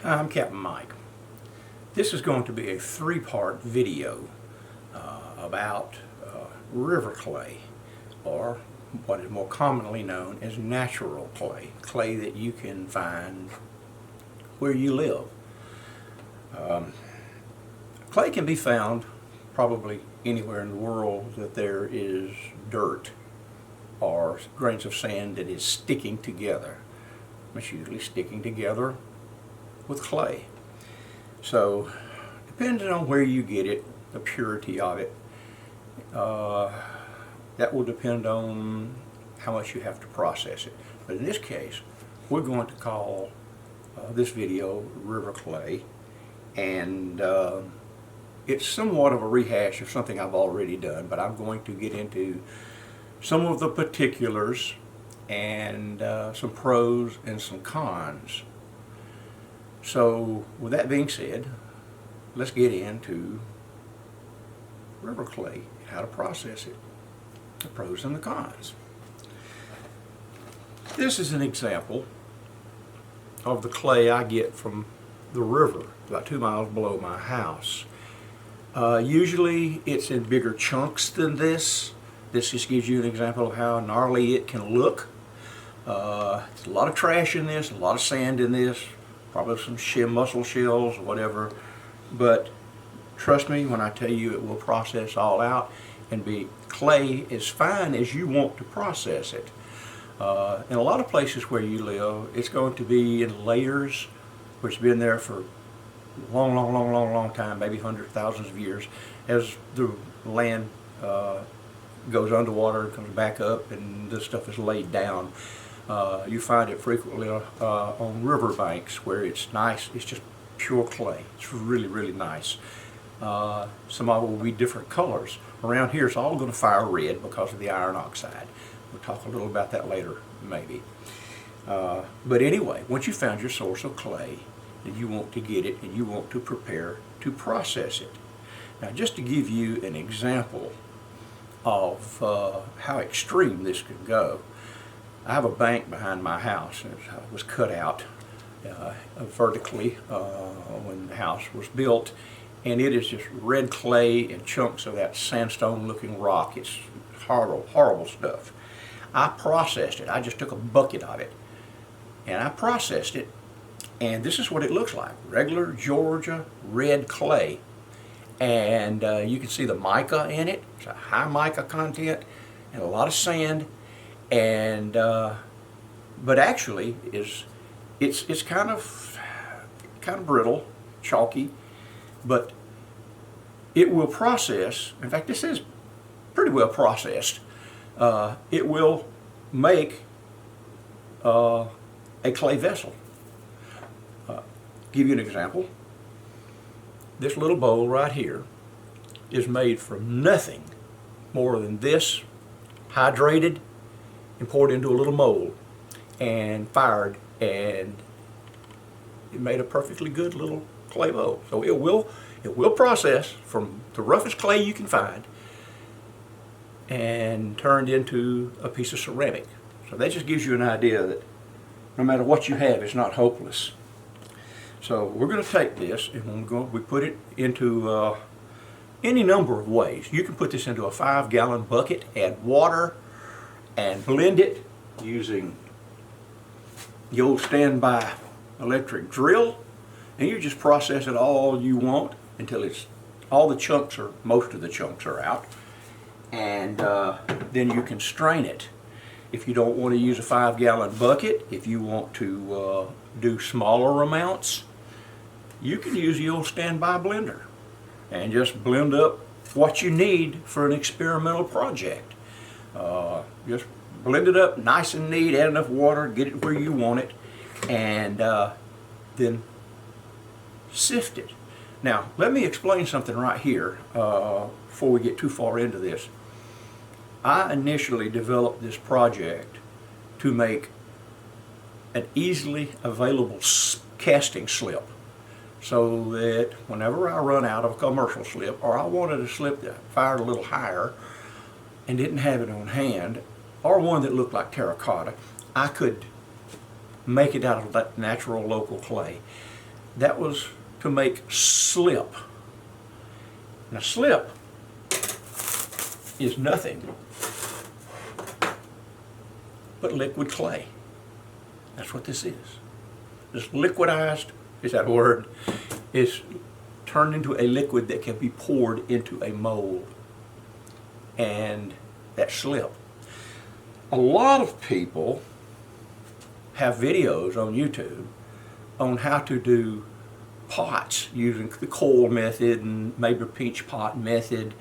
Hi, I'm Captain Mike. This is going to be a three-part video about river clay, or what is more commonly known as natural clay, clay that you can find where you live. Clay can be found probably anywhere in the world that there is dirt or grains of sand that is sticking together. It's usually sticking together with clay. So depending on where you get it, the purity of it, that will depend on how much you have to process it. But in this case, we're going to call this video river clay, and it's somewhat of a rehash of something I've already done, but I'm going to get into some of the particulars and some pros and some cons. So with that being said, let's get into river clay and how to process it, the pros and the cons. This is an example of the clay I get from the river about 2 miles below my house. Usually it's in bigger chunks than this. This just gives you an example of how gnarly it can look. There's a lot of trash in this, a lot of sand in this, probably some mussel shells, whatever. But trust me when I tell you, it will process all out and be clay as fine as you want to process it. In a lot of places where you live, it's going to be in layers, which has been there for a long time, maybe hundreds, thousands of years. As the land goes underwater and comes back up and this stuff is laid down, you find it frequently on river banks where it's nice, it's just pure clay. It's really nice. Some of it will be different colors. Around here it's all going to fire red because of the iron oxide. We'll talk a little about that later, maybe. But anyway, once you found your source of clay, then you want to get it and you want to prepare to process it. Now, just to give you an example of how extreme this could go, I have a bank behind my house, and it was cut out vertically when the house was built, and it is just red clay and chunks of that sandstone looking rock. It's horrible stuff. I processed it. I just took a bucket of it and I processed it, and this is what it looks like: regular Georgia red clay. And you can see the mica in it. It's a high mica content and a lot of sand. And but actually it's kind of brittle, chalky, but it will process. In fact, this is pretty well processed. It will make a clay vessel. Give you an example. This little bowl right here is made from nothing more than this, hydrated and poured into a little mold and fired, and it made a perfectly good little clay bowl. So it will process from the roughest clay you can find and turned into a piece of ceramic. So that just gives you an idea that no matter what you have, it's not hopeless. So we're going to take this and we put it into any number of ways. You can put this into a 5-gallon bucket, add water, and blend it using the old standby electric drill, and you just process it all you want until all the chunks, or most of the chunks, are out, and then you can strain it. If you don't want to use a 5-gallon bucket, if you want to do smaller amounts, you can use the old standby blender and just blend up what you need for an experimental project. Just blend it up nice and neat, add enough water, get it where you want it, and then sift it. Now, let me explain something right here before we get too far into this. I initially developed this project to make an easily available casting slip, so that whenever I run out of a commercial slip, or I wanted a slip that fired a little higher and didn't have it on hand, or one that looked like terracotta, I could make it out of that natural local clay. that was to make slip. Now slip is nothing but liquid clay. That's what this is. This liquidized, is that a word? Is turned into a liquid that can be poured into a mold. And that's slip. A lot of people have videos on YouTube on how to do pots using the coil method and maybe pinch pot method.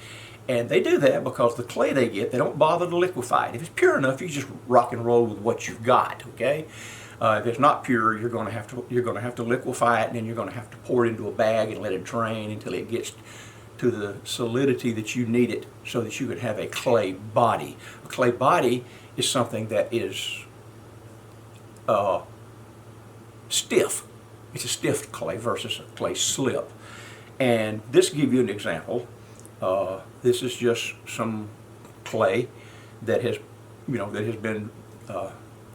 And they do that because the clay they get, they don't bother to liquefy it. If it's pure enough, you just rock and roll with what you've got, okay? If it's not pure, you're going to have to liquefy it, and then you're going to have to pour it into a bag and let it drain until it gets to the solidity that you need it so that you can have a clay body. A clay body is something that is stiff. It's a stiff clay versus a clay slip. And this gives you an example. This is just some clay that has, been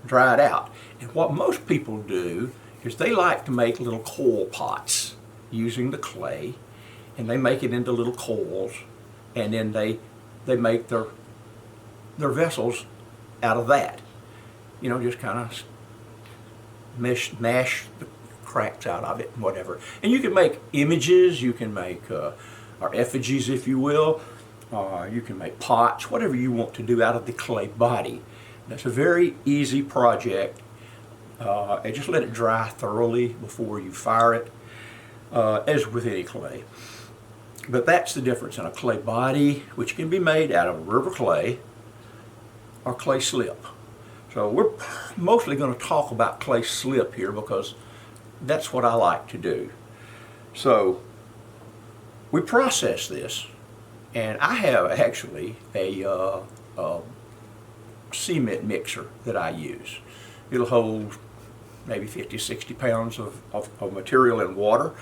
dried out. And what most people do is they like to make little coil pots using the clay, and they make it into little coils, and then they make their vessels out of that. Just kind of mash the cracks out of it and whatever. And you can make images, you can make or effigies, if you will. You can make pots, whatever you want to do out of the clay body. That's a very easy project. And just let it dry thoroughly before you fire it, as with any clay. But that's the difference in a clay body, which can be made out of river clay or clay slip. So we're mostly going to talk about clay slip here because that's what I like to do. So we process this, and I have actually a cement mixer that I use. It'll hold maybe 50, 60 pounds of material and water,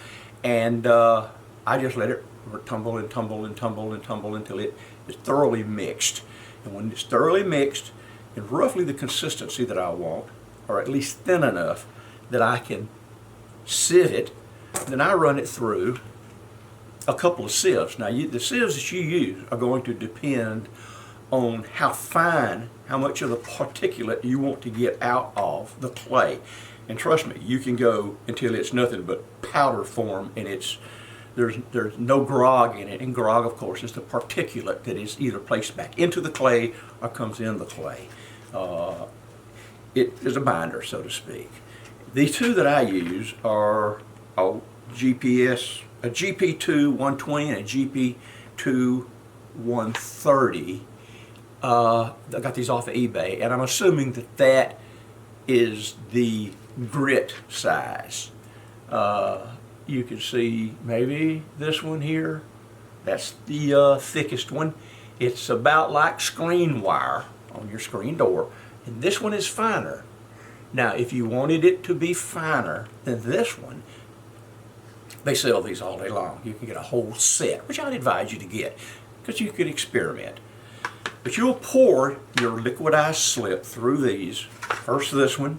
and I just let it tumble and tumble and tumble and tumble until it is thoroughly mixed. And when it's thoroughly mixed in roughly the consistency that I want, or at least thin enough that I can sieve it, then I run it through a couple of sieves. Now the sieves that you use are going to depend on how fine, how much of the particulate you want to get out of the clay. And trust me, you can go until it's nothing but powder form, and there's no grog in it. And grog, of course, is the particulate that is either placed back into the clay or comes in the clay. It is a binder, so to speak. The two that I use are a GP2 120 and a GP2 130. I got these off of eBay, and I'm assuming that is the grit size. You can see maybe this one here. That's the thickest one. It's about like screen wire on your screen door, and this one is finer. Now, if you wanted it to be finer than this one, they sell these all day long. You can get a whole set, which I'd advise you to get, because you could experiment. But you'll pour your liquidized slip through these, first this one,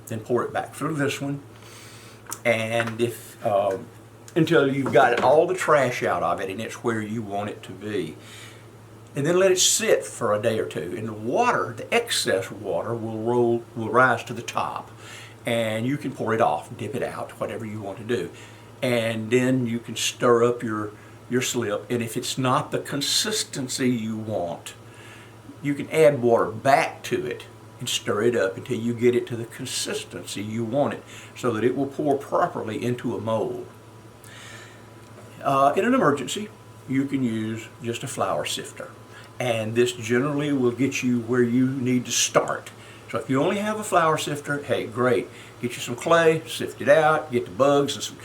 then pour it back through this one, and until you've got all the trash out of it and it's where you want it to be. And then let it sit for a day or two, and the water, the excess water, will rise to the top, and you can pour it off, dip it out, whatever you want to do. And then you can stir up your slip, and if it's not the consistency you want, you can add water back to it and stir it up until you get it to the consistency you want it, so that it will pour properly into a mold. In an emergency, you can use just a flour sifter, and this generally will get you where you need to start. So if you only have a flour sifter, hey, great. Get you some clay, sift it out, get the bugs and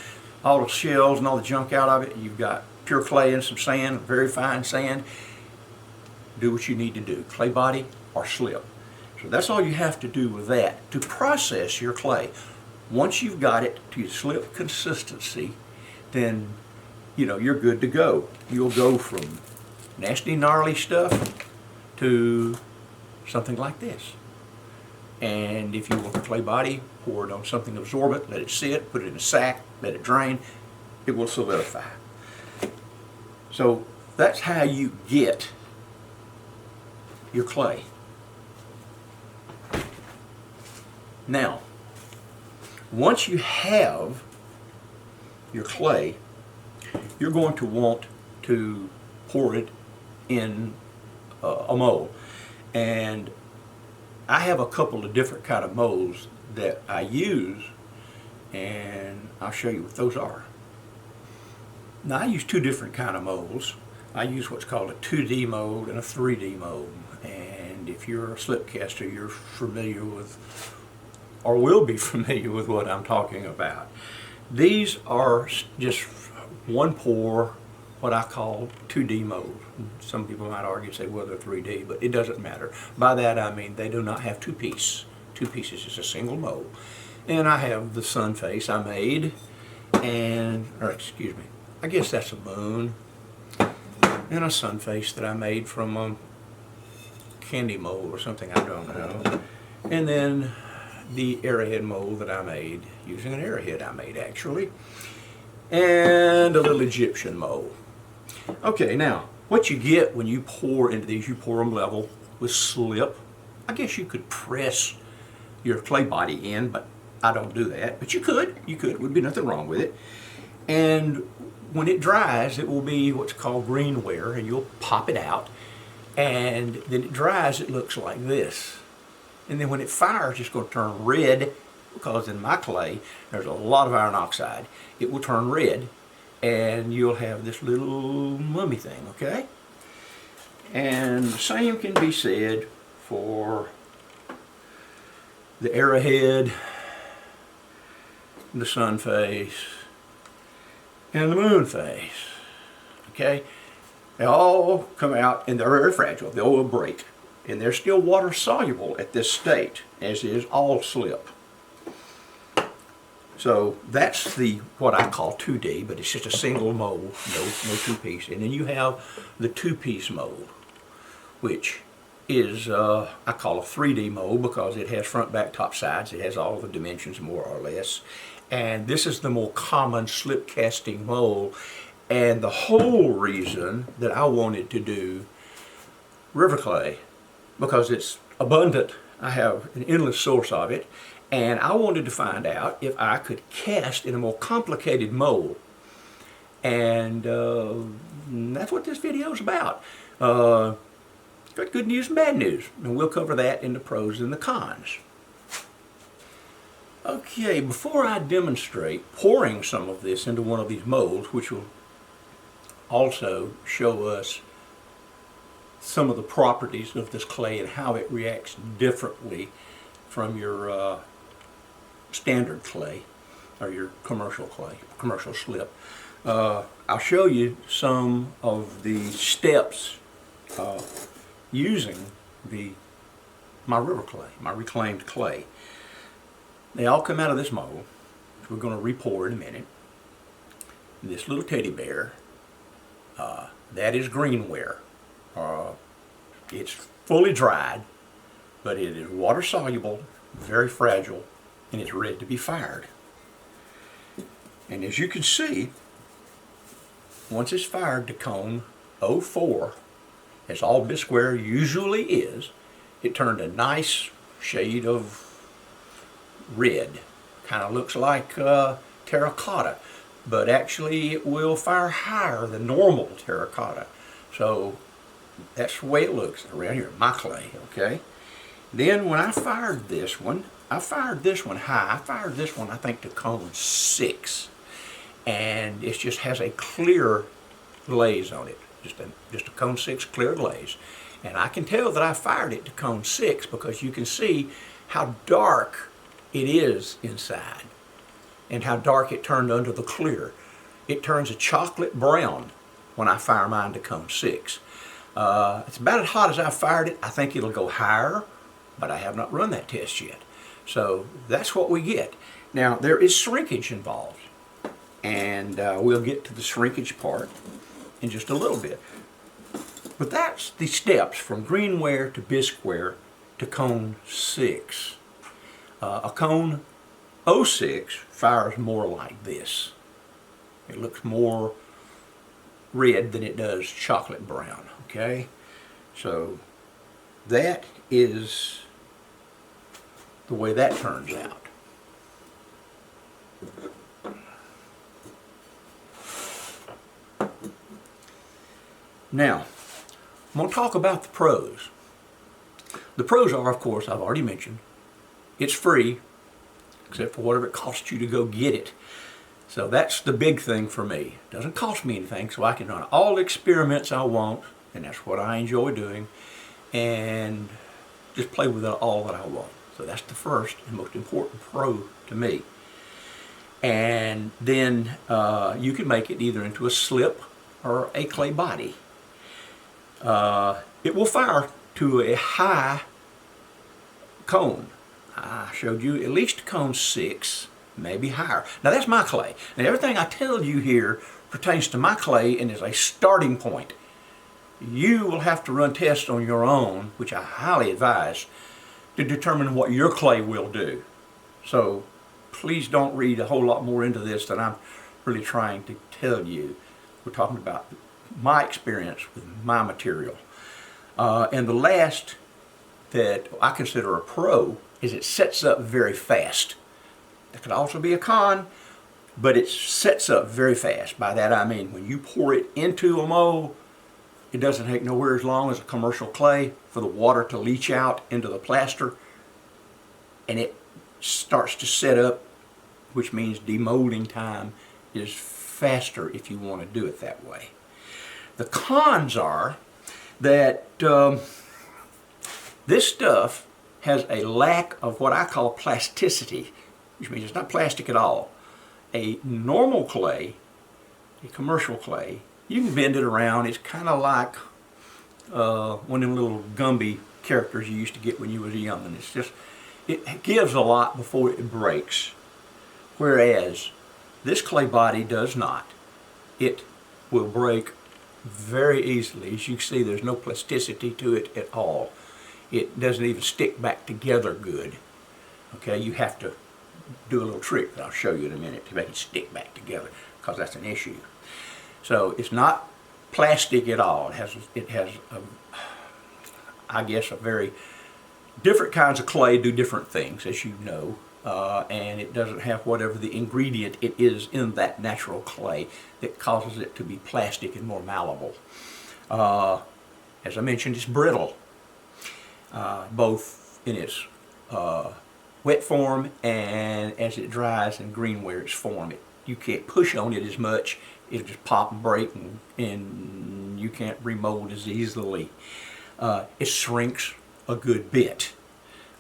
all the shells and all the junk out of it. You've got pure clay and some sand, very fine sand. Do what you need to do, clay body or slip. So that's all you have to do with that to process your clay. Once you've got it to slip consistency, then you're good to go. You'll go from nasty, gnarly stuff to something like this. And if you want the clay body, pour it on something absorbent, let it sit, put it in a sack, let it drain, it will solidify. So that's how you get your clay. Now, once you have your clay, you're going to want to pour it in a mold. And I have a couple of different kind of molds that I use, and I'll show you what those are. Now, I use two different kind of molds. I use what's called a 2D mold and a 3D mold. And if you're a slip caster, you're familiar with, or will be familiar with, what I'm talking about. These are just one pour, what I call 2D mold. Some people might argue, say, well, they're 3D, but it doesn't matter. By that I mean they do not have two pieces. Two pieces is a single mold. And I have the sun face I made, and, or excuse me, I guess that's a moon, and a sun face that I made from a candy mold or something, I don't know. And then the arrowhead mold that I made, using an arrowhead I made actually, and a little Egyptian mold. Okay, now, what you get when you pour into these, you pour them level with slip. I guess you could press your clay body in, but I don't do that. But you could, would be nothing wrong with it. And when it dries, it will be what's called greenware, and you'll pop it out. And then it dries, it looks like this. And then when it fires, it's going to turn red, because in my clay, there's a lot of iron oxide. It will turn red, and you'll have this little mummy thing, okay? And the same can be said for the arrowhead, the sun face, and the moon face, okay? They all come out, and they're very fragile. They will break. And they're still water soluble at this state, as is all slip. So that's the what I call 2D, but it's just a single mold, no two-piece. And then you have the two-piece mold, which is I call a 3D mold because it has front, back, top, sides. It has all the dimensions more or less. And this is the more common slip casting mold. And the whole reason that I wanted to do river clay, because it's abundant, I have an endless source of it, and I wanted to find out if I could cast in a more complicated mold. And that's what this video is about. Got good news and bad news, and we'll cover that in the pros and the cons. Okay, before I demonstrate pouring some of this into one of these molds, which will also show us some of the properties of this clay and how it reacts differently from your standard clay or your commercial clay, commercial slip. I'll show you some of the steps using my river clay, my reclaimed clay. They all come out of this mold, which we're going to re-pour in a minute. This little teddy bear, that is greenware. It's fully dried, but it is water soluble, very fragile, and it's ready to be fired. And as you can see, once it's fired to cone 04, as all bisqueware usually is, it turned a nice shade of red. Kind of looks like terracotta, but actually it will fire higher than normal terracotta. So that's the way it looks around here, my clay, okay? Then when I fired this one high. I fired this one, I think, to cone 6. And it just has a clear glaze on it. Just a cone 6 clear glaze. And I can tell that I fired it to cone 6 because you can see how dark it is inside and how dark it turned under the clear. It turns a chocolate brown when I fire mine to cone 6. It's about as hot as I fired it. I think it'll go higher, but I have not run that test yet. So that's what we get. Now, there is shrinkage involved, and we'll get to the shrinkage part in just a little bit. But that's the steps from greenware to bisqueware to cone 6. A cone 06 fires more like this. It looks more red than it does chocolate brown, okay? So that is the way that turns out. Now, I'm going to talk about the pros. The pros are, of course, I've already mentioned, it's free, except for whatever it costs you to go get it. So that's the big thing for me. It doesn't cost me anything, so I can run all the experiments I want, and that's what I enjoy doing, and just play with it all that I want. So that's the first and most important pro to me. And then you can make it either into a slip or a clay body. It will fire to a high cone. I showed you at least cone 6, maybe higher. Now that's my clay. Now everything I tell you here pertains to my clay and is a starting point. You will have to run tests on your own, which I highly advise, to determine what your clay will do. So please don't read a whole lot more into this than I'm really trying to tell you. We're talking about my experience with my material. And the last that I consider a pro is it sets up very fast. That could also be a con, but it sets up very fast. By that I mean when you pour it into a mold, it doesn't take nowhere as long as a commercial clay for the water to leach out into the plaster, and it starts to set up, which means demolding time is faster if you want to do it that way. The cons are that this stuff has a lack of what I call plasticity, which means it's not plastic at all. A normal clay, a commercial clay, you can bend it around. It's kind of like one of them little Gumby characters you used to get when you was young. And it's just, it gives a lot before it breaks. Whereas this clay body does not. It will break very easily. As you can see, there's no plasticity to it at all. It doesn't even stick back together good. Okay, you have to do a little trick that I'll show you in a minute to make it stick back together, because that's an issue. So it's not plastic at all. It has I guess a very different kinds of clay do different things, as you know, and it doesn't have whatever the ingredient it is in that natural clay that causes it to be plastic and more malleable. As I mentioned, it's brittle, both in its wet form and as it dries and green where it's formed. You can't push on it as much. It'll just pop and break, and you can't remold as easily. It shrinks a good bit.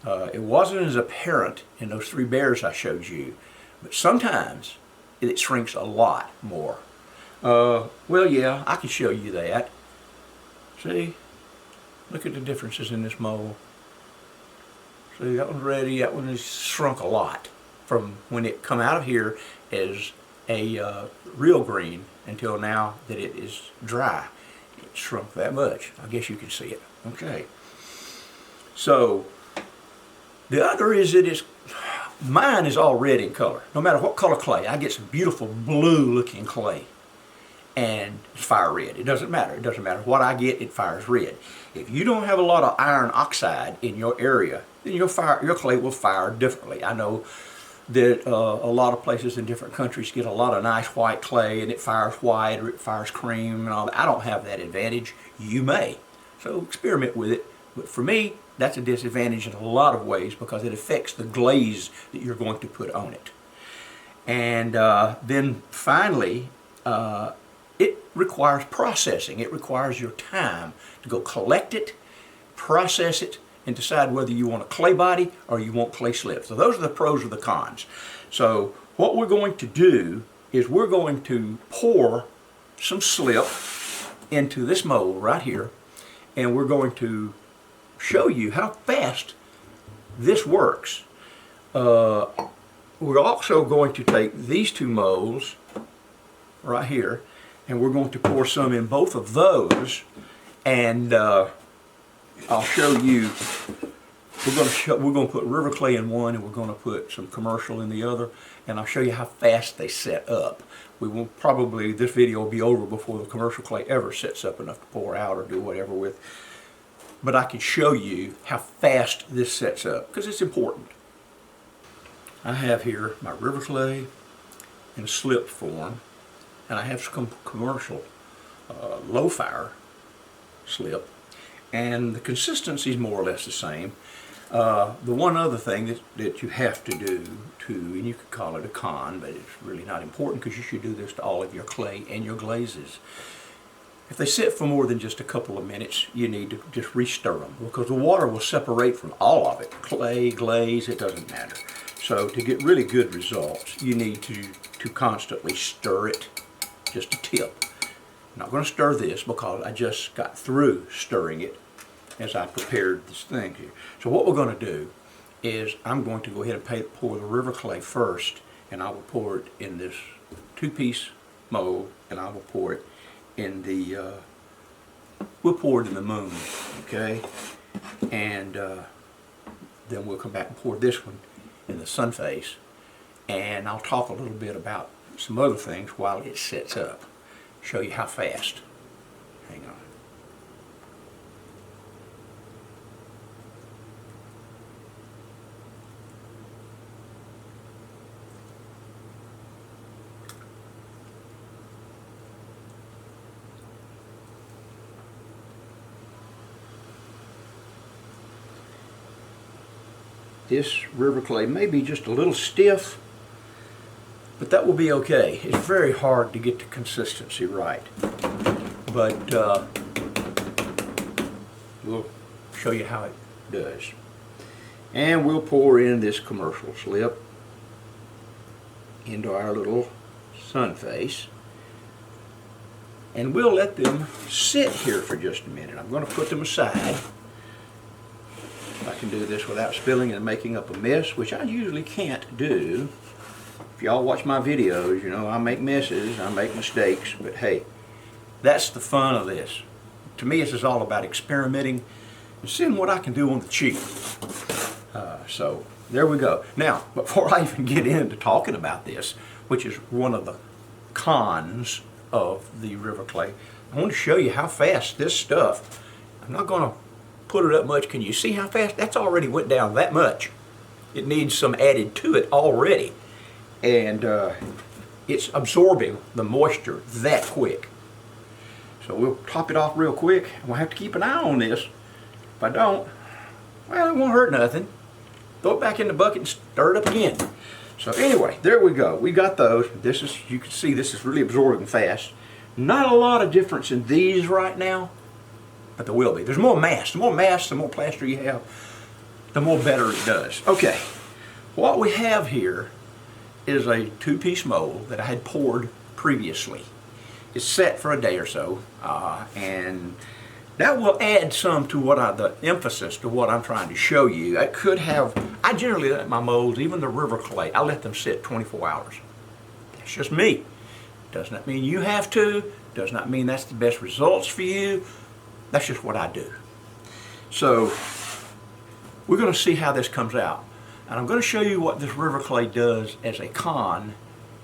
It wasn't as apparent in those 3 bears I showed you, but sometimes it shrinks a lot more. Well, yeah, I can show you that. See? Look at the differences in this mold. See, that one's ready. That one has shrunk a lot from when it come out of here as a real green until now that it is dry. It shrunk that much. I guess you can see it. Okay. So the other is mine is all red in color. No matter what color clay, I get some beautiful blue looking clay, and it's fire red. It doesn't matter. It doesn't matter what I get, it fires red. If you don't have a lot of iron oxide in your area, then your clay will fire differently. I know that a lot of places in different countries get a lot of nice white clay and it fires white or it fires cream and all that. I don't have that advantage. You may. So experiment with it. But for me, that's a disadvantage in a lot of ways because it affects the glaze that you're going to put on it. And then finally, it requires processing. It requires your time to go collect it, process it, and decide whether you want a clay body or you want clay slips. So those are the pros or the cons. So what we're going to do is we're going to pour some slip into this mold right here, and we're going to show you how fast this works. We're also going to take these 2 molds right here, and we're going to pour some in both of those, and I'll show you we're going to put river clay in one, and we're going to put some commercial in the other, and I'll show you how fast they set up. We will probably, this video will be over before the commercial clay ever sets up enough to pour out or do whatever with. But I can show you how fast this sets up, because it's important. I have here my river clay in a slip form, and I have some commercial low fire slip, and the consistency is more or less the same. The one other thing that you have to do and you could call it a con, but it's really not important, because you should do this to all of your clay and your glazes. If they sit for more than just a couple of minutes, you need to just re-stir them, because the water will separate from all of it. Clay, glaze, it doesn't matter. So to get really good results, you need to constantly stir it, just a tip. I'm not going to stir this because I just got through stirring it as I prepared this thing here. So what we're going to do is I'm going to go ahead and pour the river clay first, and I will pour it in this 2-piece mold, and I will pour it in the we'll pour it in the moon, okay, and then we'll come back and pour this one in the sun face, and I'll talk a little bit about some other things while it sets up, show you how fast. Hang on. This river clay may be just a little stiff, but that will be okay. It's very hard to get the consistency right, but we'll show you how it does. And we'll pour in this commercial slip into our little sun face, and we'll let them sit here for just a minute. I'm going to put them aside. I can do this without spilling and making up a mess, which I usually can't do. If y'all watch my videos, you know I make messes, I make mistakes, but hey, that's the fun of this. To me, this is all about experimenting and seeing what I can do on the cheap. So there we go. Now, before I even get into talking about this, which is one of the cons of the river clay, I want to show you how fast this stuff, I'm not going to put it up much. Can you see how fast? That's already went down that much. It needs some added to it already. And it's absorbing the moisture that quick. So we'll top it off real quick. We'll have to keep an eye on this. If I don't, well, it won't hurt nothing. Throw it back in the bucket and stir it up again. So anyway, there we go. We got those. This is, you can see this is really absorbing fast. Not a lot of difference in these right now, but there will be. There's more mass. The more mass, the more plaster you have, the more better it does. Okay, what we have here is a 2-piece mold that I had poured previously. It's set for a day or so, and that will add some to what the emphasis to what I'm trying to show you. I generally let my molds, even the river clay, I let them sit 24 hours. That's just me. Does not mean you have to. Does not mean that's the best results for you. That's just what I do. So we're going to see how this comes out. And I'm going to show you what this river clay does as a con,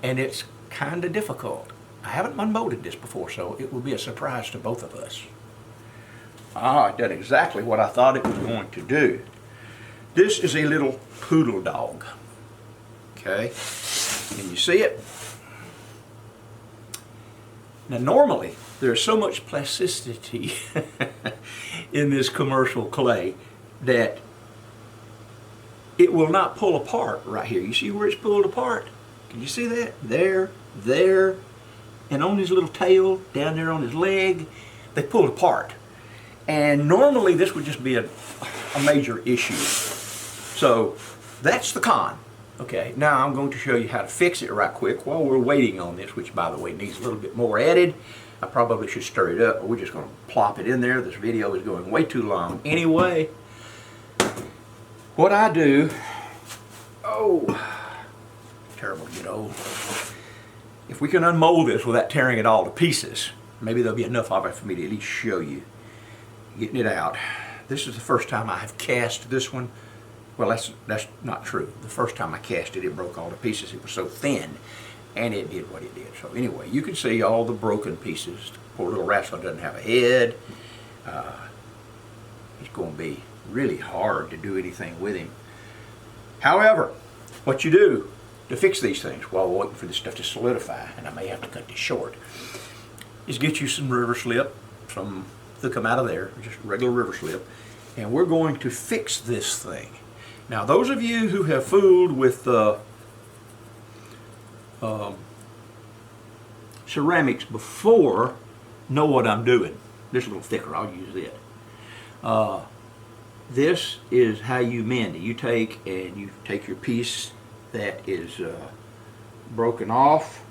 and it's kind of difficult. I haven't unmolded this before, so it will be a surprise to both of us. It did exactly what I thought it was going to do. This is a little poodle dog. Okay, can you see it? Now normally, there's so much plasticity in this commercial clay that it will not pull apart right here. You see where it's pulled apart? Can you see that? There, and on his little tail, down there on his leg, they pulled apart. And normally this would just be a major issue. So that's the con. Okay, now I'm going to show you how to fix it right quick while we're waiting on this, which by the way needs a little bit more added. I probably should stir it up, but we're just going to plop it in there. This video is going way too long anyway. What I do, terrible to get old. If we can unmold this without tearing it all to pieces, maybe there'll be enough of it for me to at least show you getting it out. This is the first time I have cast this one. Well, that's not true. The first time I cast it, it broke all the pieces. It was so thin, and it did what it did. So anyway, you can see all the broken pieces. Poor little rascal doesn't have a head. It's going to be really hard to do anything with him. However, what you do to fix these things while we're waiting for this stuff to solidify, and I may have to cut this short, is get you some river slip, some to come out of there, just regular river slip, and we're going to fix this thing. Now, those of you who have fooled with ceramics before know what I'm doing. This is a little thicker, I'll use it. This is how you mend it. You take your piece that is broken off.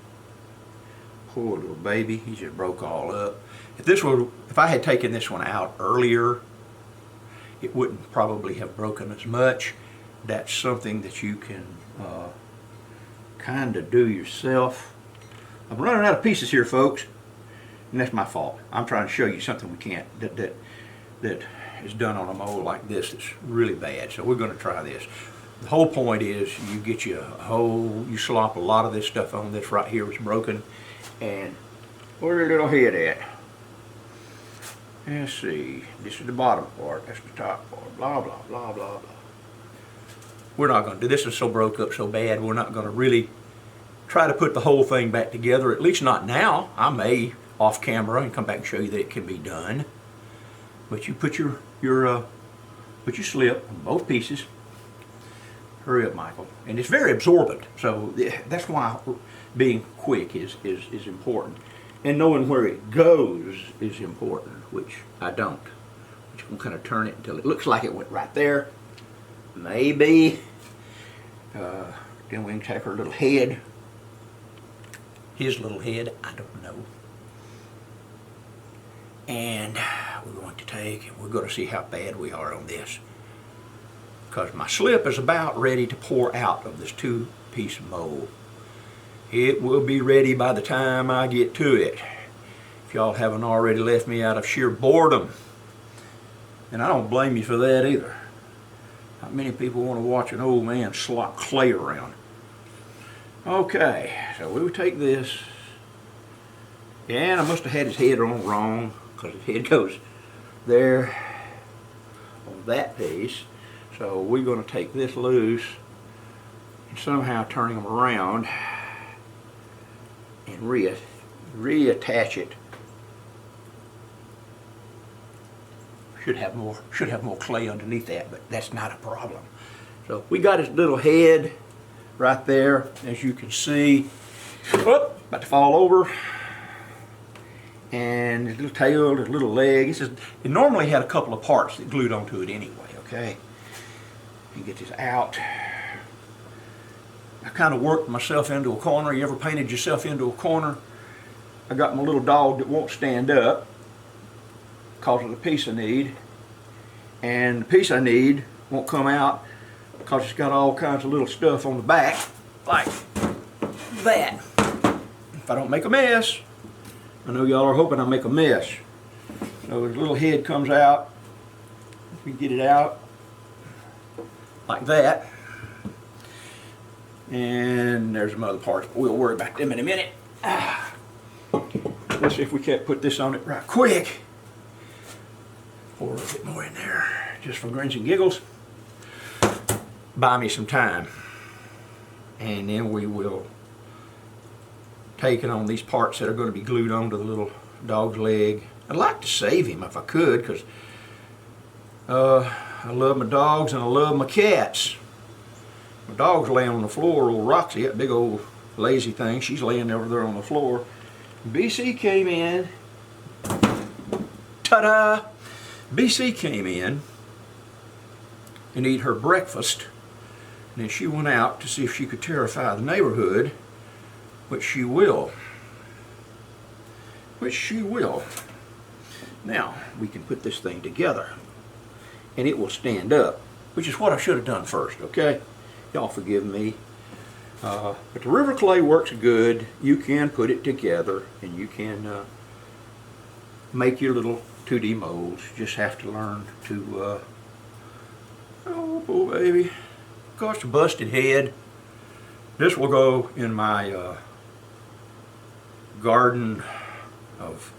Poor little baby, he just broke all up. If I had taken this one out earlier, it wouldn't probably have broken as much. That's something that you can kind of do yourself. I'm running out of pieces here, folks, and that's my fault. I'm trying to show you something we can't, that is done on a mold like this. It's really bad, so we're going to try this. The whole point is you get you you slop a lot of this stuff on. This right here was broken, and where's your little head at? Let's see, this is the bottom part, that's the top part, blah, blah, blah, blah, blah. We're not going to do this. Is so broke up so bad, we're not going to really try to put the whole thing back together, at least not now. I may, off camera, and come back and show you that it can be done. But you put your slip on both pieces. Hurry up, Michael. And it's very absorbent, so that's why being quick is important. And knowing where it goes is important, which I don't. Which I'm kind of turn it until it looks like it went right there. Maybe. Then we can take her little head. His little head, I don't know. And we're going to see how bad we are on this. Because my slip is about ready to pour out of this 2-piece mold. It will be ready by the time I get to it. If y'all haven't already left me out of sheer boredom. And I don't blame you for that either. Not many people want to watch an old man slop clay around. Okay, so we would take this. And I must have had his head on wrong, because his head goes there on that piece. So we're going to take this loose and somehow turn him around and reattach it. Should have more clay underneath that, but that's not a problem. So we got his little head right there, as you can see. Whoop, about to fall over. And his little tail, his little leg. It normally had a couple of parts that glued onto it anyway, okay? You get this out. I kind of worked myself into a corner. You ever painted yourself into a corner? I got my little dog that won't stand up because of the piece I need. And the piece I need won't come out because it's got all kinds of little stuff on the back, like that. If I don't make a mess, I know y'all are hoping I make a mess. So his little head comes out. We get it out like that. And there's some other parts, but we'll worry about them in a minute. Let's see if we can't put this on it right quick. Pour a little bit more in there, just for grins and giggles. Buy me some time. And then we will take it on these parts that are going to be glued onto the little dog's leg. I'd like to save him if I could, because I love my dogs and I love my cats. My dog's laying on the floor, old Roxy, that big old lazy thing, she's laying over there on the floor. BC came in, ta-da! BC came in and ate her breakfast, and then she went out to see if she could terrify the neighborhood, which she will. Now, we can put this thing together, and it will stand up, which is what I should have done first, okay? Y'all forgive me. But the river clay works good. You can put it together, and you can make your little 2D molds. You just have to learn to Oh baby. Of course, the busted head. This will go in my garden of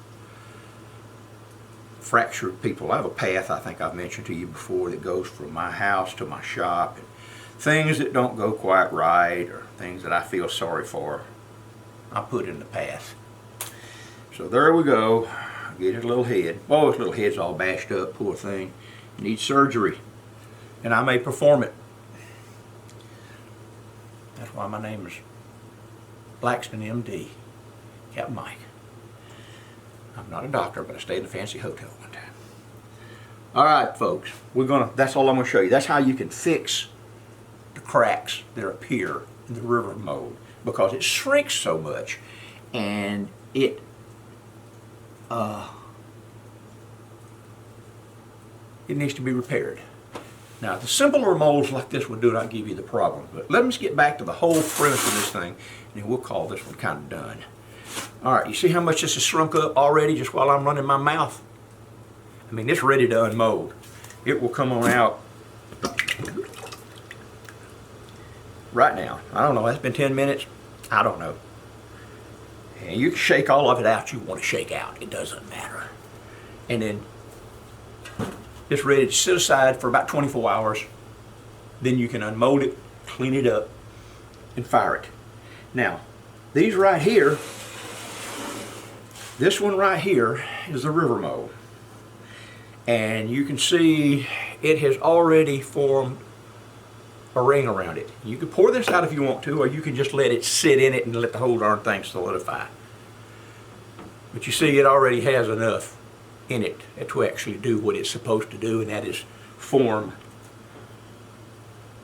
fractured people. I have a path, I think I've mentioned to you before, that goes from my house to my shop. And things that don't go quite right, or things that I feel sorry for, I put in the path. So there we go. Get his little head. Oh, his little head's all bashed up, poor thing. He needs surgery, and I may perform it. That's why my name is Blackston, MD, Captain Mike. I'm not a doctor, but I stayed in a fancy hotel one time. All right, folks, that's all I'm gonna show you. That's how you can fix the cracks that appear in the river mold, because it shrinks so much, and it needs to be repaired. Now, the simpler molds like this would do not give you the problem, but let me get back to the whole premise of this thing, and then we'll call this one kind of done. All right, you see how much this has shrunk up already just while I'm running my mouth? I mean, it's ready to unmold. It will come on out right now. I don't know, that's been 10 minutes. I don't know. And you can shake all of it out you want to shake out. It doesn't matter. And then it's ready to sit aside for about 24 hours. Then you can unmold it, clean it up, and fire it. Now, these right here, this one right here is the river mold. And you can see it has already formed a ring around it. You can pour this out if you want to, or you can just let it sit in it and let the whole darn thing solidify. But you see it already has enough in it to actually do what it's supposed to do, and that is form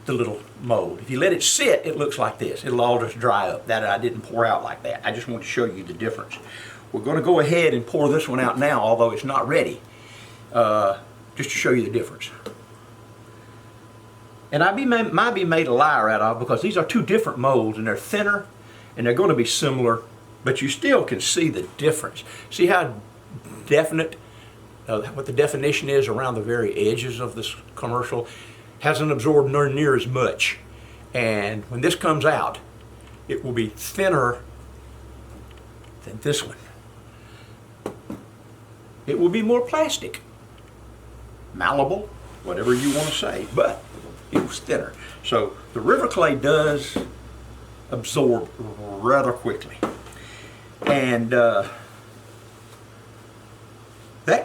the little mold. If you let it sit, it looks like this. It'll all just dry up. That I didn't pour out like that. I just want to show you the difference. We're going to go ahead and pour this one out now, although it's not ready, just to show you the difference. And I might be made a liar out of, because these are two different molds, and they're thinner, and they're going to be similar, but you still can see the difference. See how definite, what the definition is around the very edges of this commercial? Hasn't absorbed near as much. And when this comes out, it will be thinner than this one. It will be more plastic, malleable, whatever you want to say, but it was thinner. So the river clay does absorb rather quickly. And that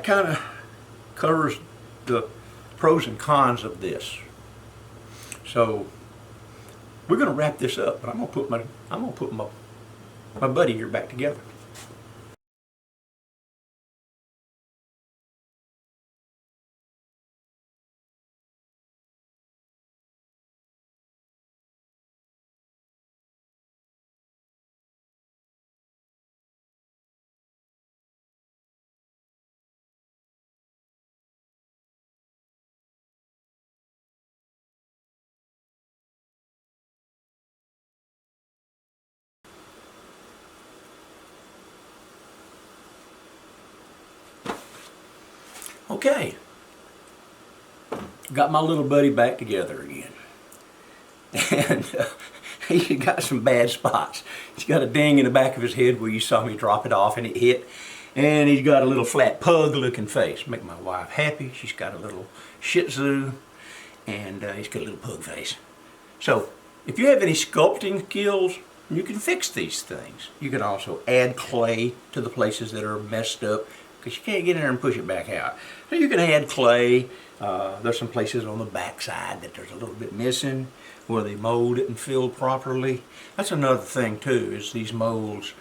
kind of covers the pros and cons of this. So we're going to wrap this up, but I'm going to put my buddy here back together. Okay, got my little buddy back together again, and he's got some bad spots. He's got a ding in the back of his head where you saw me drop it off and it hit, and he's got a little flat pug looking face. Make my wife happy. She's got a little Shih Tzu, and he's got a little pug face. So if you have any sculpting skills, you can fix these things. You can also add clay to the places that are messed up, because you can't get in there and push it back out. So you can add clay. There's some places on the back side that there's a little bit missing where they mold it and filled properly. That's another thing too, is these molds,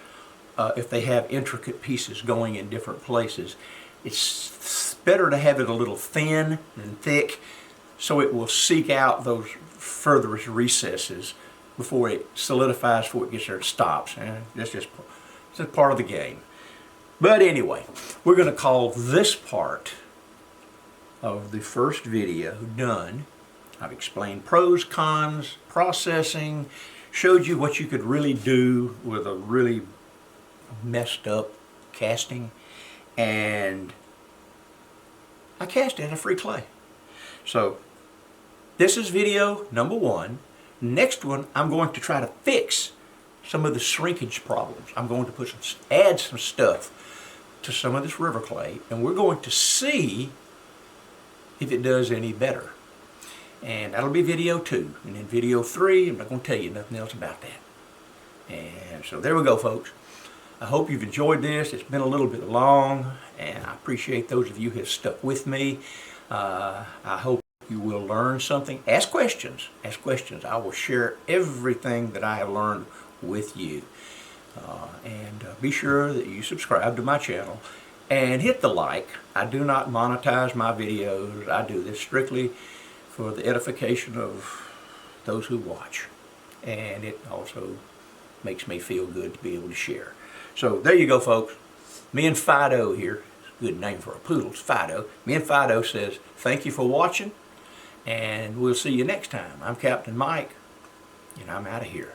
if they have intricate pieces going in different places, it's better to have it a little thin than thick, so it will seek out those furthest recesses before it solidifies, before it gets there and stops. That's just part of the game. But anyway, we're going to call this part of the first video done. I've explained pros, cons, processing, showed you what you could really do with a really messed up casting, and I cast it in a free clay. So This is video number 1. Next one, I'm going to try to fix some of the shrinkage problems. I'm going to add some stuff to some of this river clay, and we're going to see if it does any better. And that'll be video 2. And in video 3, I'm not going to tell you nothing else about that. And so there we go, folks. I hope you've enjoyed this. It's been a little bit long, and I appreciate those of you who have stuck with me. I hope you will learn something. Ask questions. Ask questions. I will share everything that I have learned with you. And be sure that you subscribe to my channel and hit the like. I do not monetize my videos. I do this strictly for the edification of those who watch. And it also makes me feel good to be able to share. So there you go, folks. Me and Fido here. It's a good name for a poodle. It's Fido. Me and Fido says thank you for watching, and we'll see you next time. I'm Captain Mike, and I'm out of here.